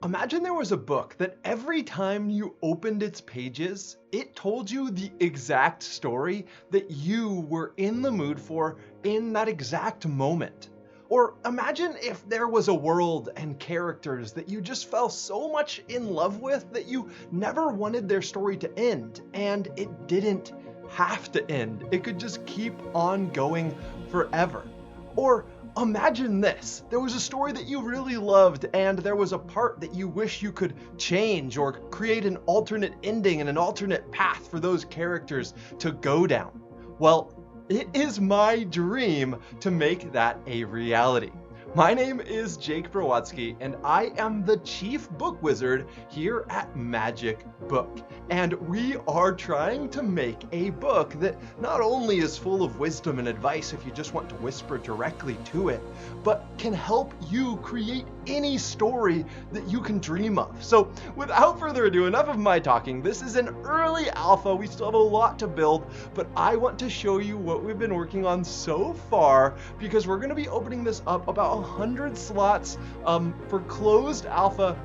Imagine there was a book that every time you opened its pages, it told you the exact story that you were in the mood for in that exact moment. Or imagine if there was a world and characters that you just fell so much in love with that you never wanted their story to end, and it didn't have to end. It could just keep on going forever. Or imagine this. There was a story that you really loved, and there was a part that you wish you could change or create an alternate ending and an alternate path for those characters to go down. Well, it is my dream to make that a reality. My name is Jake Browatsky, and I am the Chief Book Wizard here at Magic Book. And we are trying to make a book that not only is full of wisdom and advice if you just want to whisper directly to it, but can help you create any story that you can dream of. So without further ado, enough of my talking. This is an early alpha. We still have a lot to build, but I want to show you what we've been working on so far because we're going to be opening this up about 100 slots for closed alpha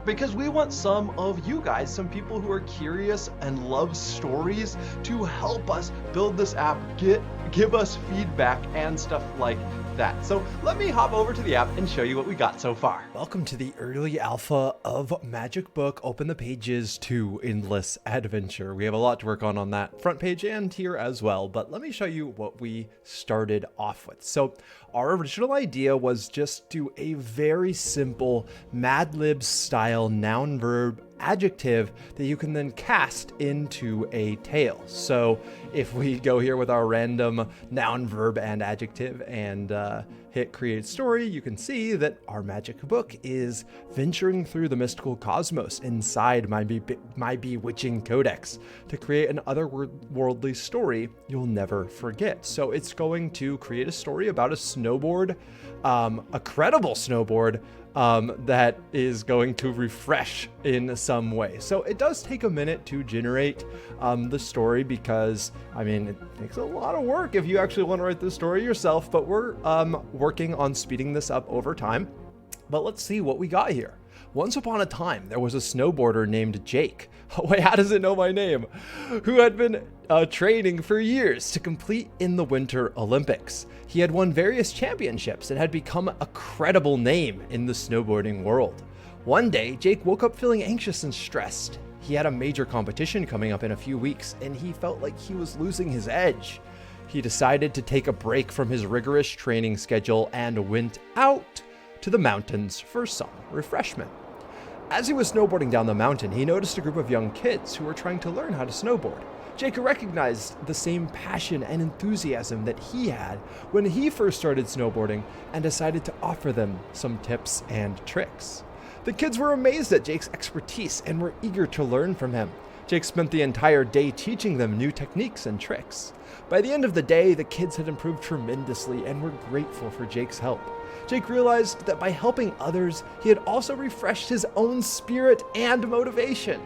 because we want some of you guys, some people who are curious and love stories, to help us build this app, give us feedback and stuff like that. So let me hop over to the app and show you what we got so far. Welcome to the early alpha of Magic Book. Open the pages to Endless Adventure. We have a lot to work on that front page and here as well, but let me show you what we started off with. So our original idea was just do a very simple Mad Lib style noun verb adjective that you can then cast into a tale. So if we go here with our random noun, verb, and adjective and hit create story, you can see that our magic book is venturing through the mystical cosmos inside my bewitching codex to create an otherworldly story you'll never forget. So it's going to create a story about a snowboard, a credible snowboard, that is going to refresh in some way. So it does take a minute to generate the story because, I mean, it takes a lot of work if you actually want to write the story yourself, but we're working on speeding this up over time. But let's see what we got here. Once upon a time, there was a snowboarder named Jake. Wait, how does it know my name? Who had been training for years to compete in the Winter Olympics. He had won various championships and had become a credible name in the snowboarding world. One day, Jake woke up feeling anxious and stressed. He had a major competition coming up in a few weeks, and he felt like he was losing his edge. He decided to take a break from his rigorous training schedule and went out to the mountains for some refreshment. As he was snowboarding down the mountain, he noticed a group of young kids who were trying to learn how to snowboard. Jake recognized the same passion and enthusiasm that he had when he first started snowboarding and decided to offer them some tips and tricks. The kids were amazed at Jake's expertise and were eager to learn from him. Jake spent the entire day teaching them new techniques and tricks. By the end of the day, the kids had improved tremendously and were grateful for Jake's help. Jake realized that by helping others, he had also refreshed his own spirit and motivation.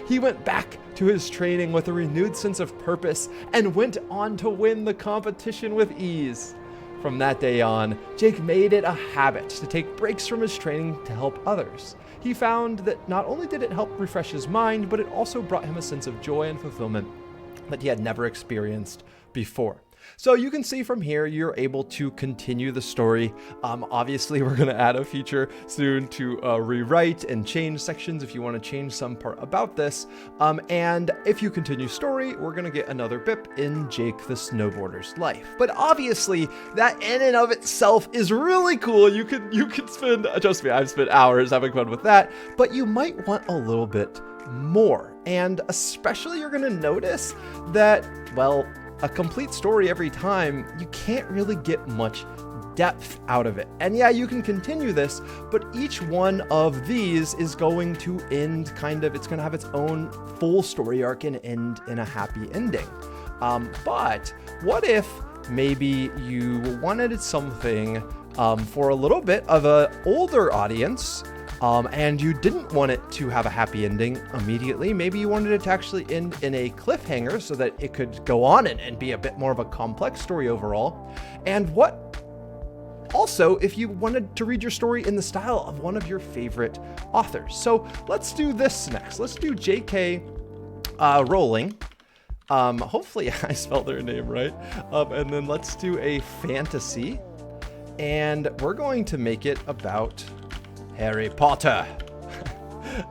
He went back to his training with a renewed sense of purpose and went on to win the competition with ease. From that day on, Jake made it a habit to take breaks from his training to help others. He found that not only did it help refresh his mind, but it also brought him a sense of joy and fulfillment that he had never experienced before. So you can see from here, you're able to continue the story. Obviously, we're going to add a feature soon to rewrite and change sections if you want to change some part about this. And if you continue story, we're going to get another BIP in Jake the Snowboarder's life. But obviously, that in and of itself is really cool. You could spend, trust me, I've spent hours having fun with that, but you might want a little bit more. And especially you're going to notice that, well, a complete story every time, you can't really get much depth out of it. And yeah, you can continue this, but each one of these is going to end it's going to have its own full story arc and end in a happy ending. But what if maybe you wanted something for a little bit of an older audience, and you didn't want it to have a happy ending immediately. Maybe you wanted it to actually end in a cliffhanger so that it could go on and be a bit more of a complex story overall. And what also if you wanted to read your story in the style of one of your favorite authors. So let's do this next. Let's do J.K. Rowling. Hopefully I spelled their name right. And then let's do a fantasy. And we're going to make it about Harry Potter.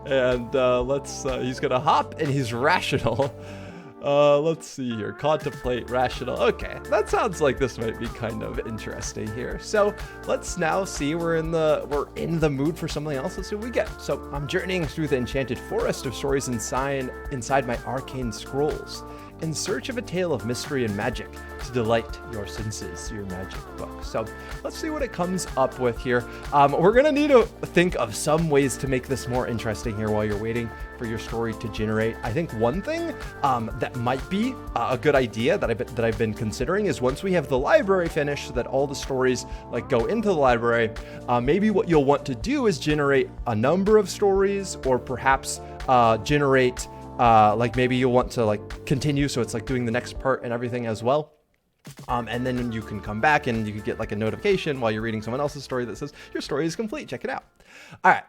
And he's gonna hop and he's rational. Let's see here, contemplate, rational. Okay, that sounds like this might be kind of interesting here. So let's now see, we're in the mood for something else. Let's see what we get. So I'm journeying through the enchanted forest of stories inside my arcane scrolls, in search of a tale of mystery and magic to delight your senses, your magic book. So let's see what it comes up with here. We're gonna need to think of some ways to make this more interesting here while you're waiting for your story to generate. I think one thing that might be a good idea that I've been considering is once we have the library finished, so that all the stories like go into the library, maybe what you'll want to do is generate a number of stories, or perhaps generate like maybe you'll want to like continue, so it's like doing the next part and everything as well. And then you can come back and you can get like a notification while you're reading someone else's story that says your story is complete. Check it out. All right.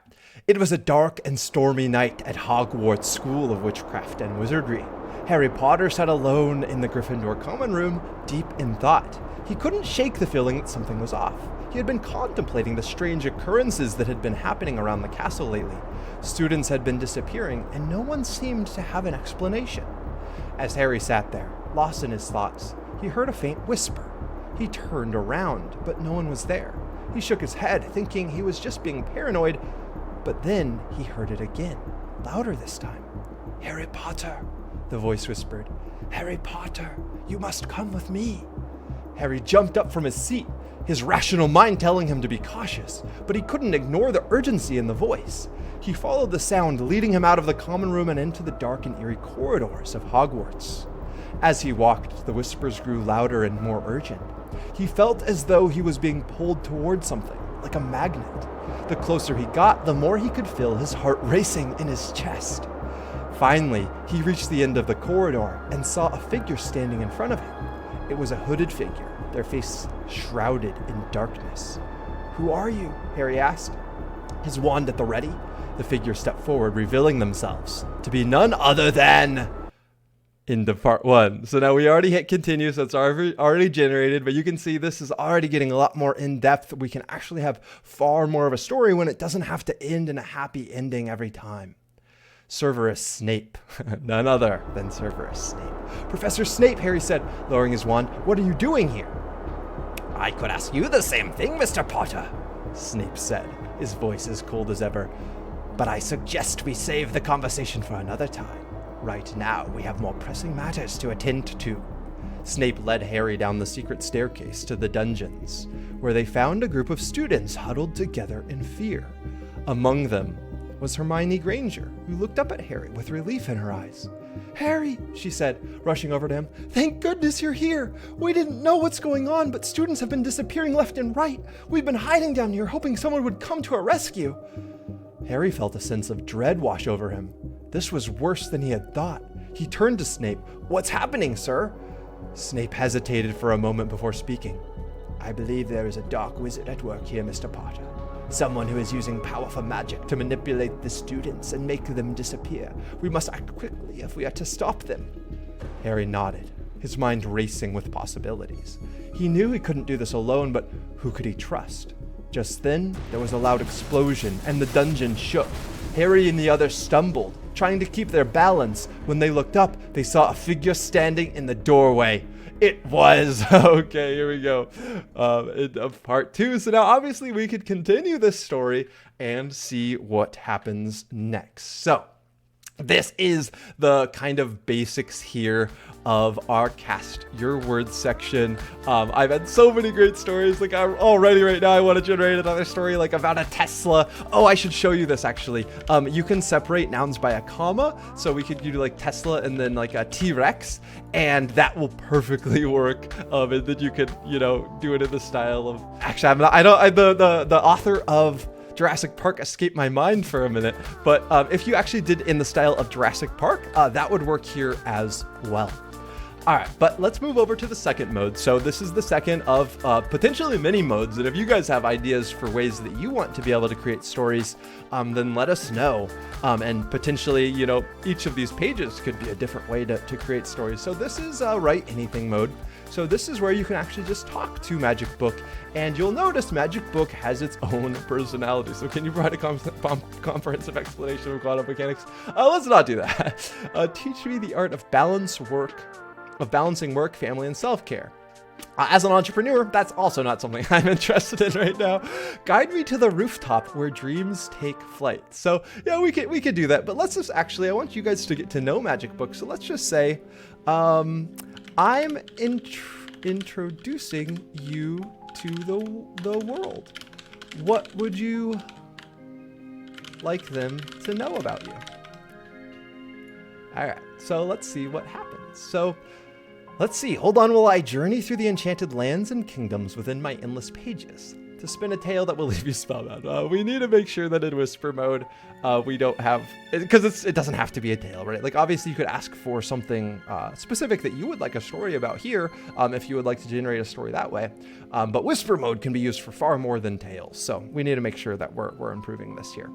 It was a dark and stormy night at Hogwarts School of Witchcraft and Wizardry. Harry Potter sat alone in the Gryffindor common room, deep in thought. He couldn't shake the feeling that something was off. He had been contemplating the strange occurrences that had been happening around the castle lately. Students had been disappearing, and no one seemed to have an explanation. As Harry sat there, lost in his thoughts, he heard a faint whisper. He turned around, but no one was there. He shook his head, thinking he was just being paranoid, but then he heard it again, louder this time. "Harry Potter," the voice whispered. "Harry Potter, you must come with me." Harry jumped up from his seat, his rational mind telling him to be cautious, but he couldn't ignore the urgency in the voice. He followed the sound, leading him out of the common room and into the dark and eerie corridors of Hogwarts. As he walked, the whispers grew louder and more urgent. He felt as though he was being pulled toward something, like a magnet. The closer he got, the more he could feel his heart racing in his chest. Finally, he reached the end of the corridor and saw a figure standing in front of him. It was a hooded figure, their face shrouded in darkness. "Who are you?" Harry asked. His wand at the ready, the figure stepped forward, revealing themselves to be none other than... into part 1. So now we already hit continue, so it's already generated, but you can see this is already getting a lot more in depth. We can actually have far more of a story when it doesn't have to end in a happy ending every time. Severus Snape. None other than Severus Snape. "Professor Snape," Harry said, lowering his wand, "what are you doing here?" "I could ask you the same thing, Mr. Potter," Snape said, his voice as cold as ever. "But I suggest we save the conversation for another time. Right now, we have more pressing matters to attend to." Snape led Harry down the secret staircase to the dungeons, where they found a group of students huddled together in fear. Among them was Hermione Granger, who looked up at Harry with relief in her eyes. "Harry," she said, rushing over to him, "thank goodness you're here. We didn't know what's going on, but students have been disappearing left and right. We've been hiding down here, hoping someone would come to our rescue." Harry felt a sense of dread wash over him. This was worse than he had thought. He turned to Snape. "What's happening, sir?" Snape hesitated for a moment before speaking. "I believe there is a dark wizard at work here, Mr. Potter. Someone who is using powerful magic to manipulate the students and make them disappear. We must act quickly if we are to stop them." Harry nodded, his mind racing with possibilities. He knew he couldn't do this alone, but who could he trust? Just then, there was a loud explosion, and the dungeon shook. Harry and the others stumbled, trying to keep their balance. When they looked up, they saw a figure standing in the doorway. It was, okay, here we go, part 2. So now obviously we could continue this story and see what happens next. So this is the kind of basics here of our Cast Your Words section. I've had so many great stories. Like I'm already right now, I want to generate another story like about a Tesla. Oh, I should show you this actually. You can separate nouns by a comma. So we could do like Tesla and then like a T-Rex, and that will perfectly work. And then you could, do it in the style of, actually, the author of Jurassic Park escaped my mind for a minute, but if you actually did in the style of Jurassic Park, that would work here as well. All right, but let's move over to the second mode. So this is the second of potentially many modes. And if you guys have ideas for ways that you want to be able to create stories, then let us know. And potentially, you know, each of these pages could be a different way to create stories. So this is Write Anything mode. So this is where you can actually just talk to Magic Book, and you'll notice Magic Book has its own personality. So can you provide a comprehensive explanation of quantum mechanics? Let's not do that. Teach me the art of balancing work, family, and self-care. As an entrepreneur, that's also not something I'm interested in right now. Guide me to the rooftop where dreams take flight. So yeah, we could do that, but let's just actually, I want you guys to get to know Magic Book. So let's just say, I'm introducing you to the world. What would you like them to know about you? All right, so let's see what happens. So let's see. Hold on while I journey through the enchanted lands and kingdoms within my endless pages to spin a tale that will leave you spellbound. We need to make sure that in whisper mode, we don't have, because it doesn't have to be a tale, right? Like obviously you could ask for something specific that you would like a story about here, if you would like to generate a story that way. But whisper mode can be used for far more than tales. So we need to make sure that we're improving this here.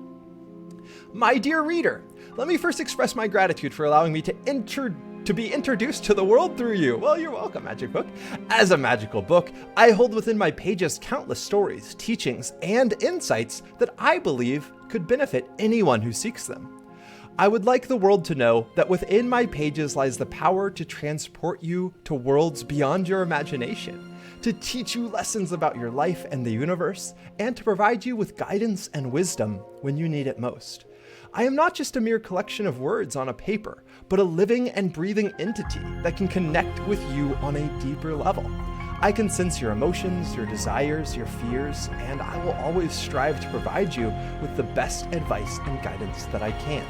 My dear reader, let me first express my gratitude for allowing me to be introduced to the world through you. Well, you're welcome, Magic Book. As a magical book, I hold within my pages countless stories, teachings, and insights that I believe could benefit anyone who seeks them. I would like the world to know that within my pages lies the power to transport you to worlds beyond your imagination, to teach you lessons about your life and the universe, and to provide you with guidance and wisdom when you need it most. I am not just a mere collection of words on a paper, but a living and breathing entity that can connect with you on a deeper level. I can sense your emotions, your desires, your fears, and I will always strive to provide you with the best advice and guidance that I can.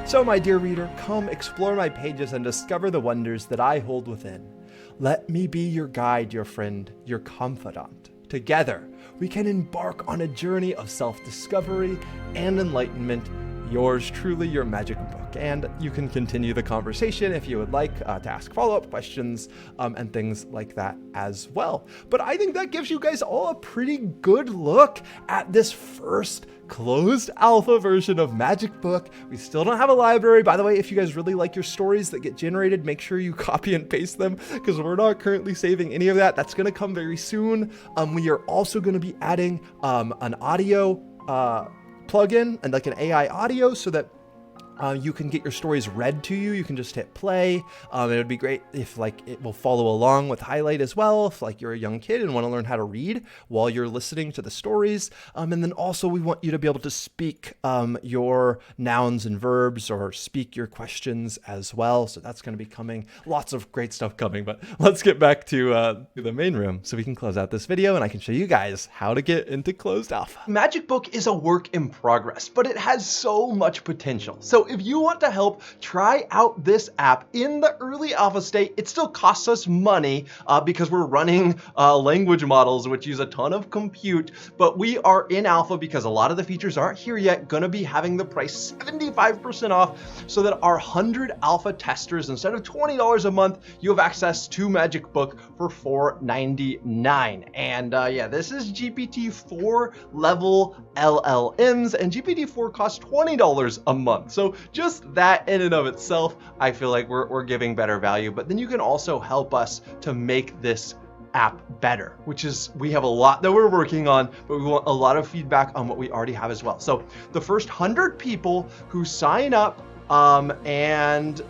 So, my dear reader, come explore my pages and discover the wonders that I hold within. Let me be your guide, your friend, your confidant. Together, we can embark on a journey of self-discovery and enlightenment. Yours truly, your Magic Book. And you can continue the conversation if you would like to ask follow-up questions and things like that as well. But I think that gives you guys all a pretty good look at this first closed alpha version of Magic Book. We still don't have a library. By the way, if you guys really like your stories that get generated, make sure you copy and paste them because we're not currently saving any of that. That's going to come very soon. We are also going to be adding an audio plugin and like an AI audio so that you can get your stories read to you. You can just hit play. It would be great if like it will follow along with highlight as well. If like you're a young kid and want to learn how to read while you're listening to the stories. And then also we want you to be able to speak your nouns and verbs or speak your questions as well. So that's going to be coming. Lots of great stuff coming, but let's get back to the main room so we can close out this video and I can show you guys how to get into closed alpha. Magic Book is a work in progress, but it has so much potential. So if you want to help try out this app in the early alpha state, it still costs us money because we're running language models, which use a ton of compute, but we are in alpha because a lot of the features aren't here yet, gonna be having the price 75% off so that our 100 alpha testers, instead of $20 a month, you have access to Magic Book for $4.99. And yeah, this is GPT-4 level LLMs, and GPT-4 costs $20 a month. So just that in and of itself, I feel like we're giving better value, but then you can also help us to make this app better, which is, we have a lot that we're working on, but we want a lot of feedback on what we already have as well. So the first 100 people who sign up and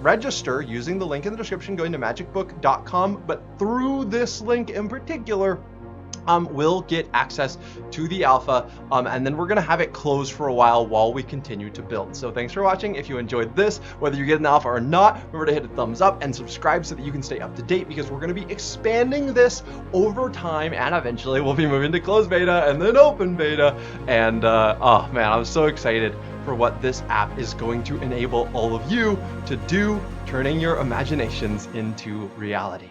register using the link in the description, going to magicbook.com, but through this link in particular, will get access to the alpha, and then we're gonna have it closed for a while we continue to build. So thanks for watching. If you enjoyed this, whether you get an alpha or not, remember to hit a thumbs up and subscribe so that you can stay up to date, because we're gonna be expanding this over time, and eventually we'll be moving to closed beta and then open beta. And oh man, I'm so excited for what this app is going to enable all of you to do, turning your imaginations into reality.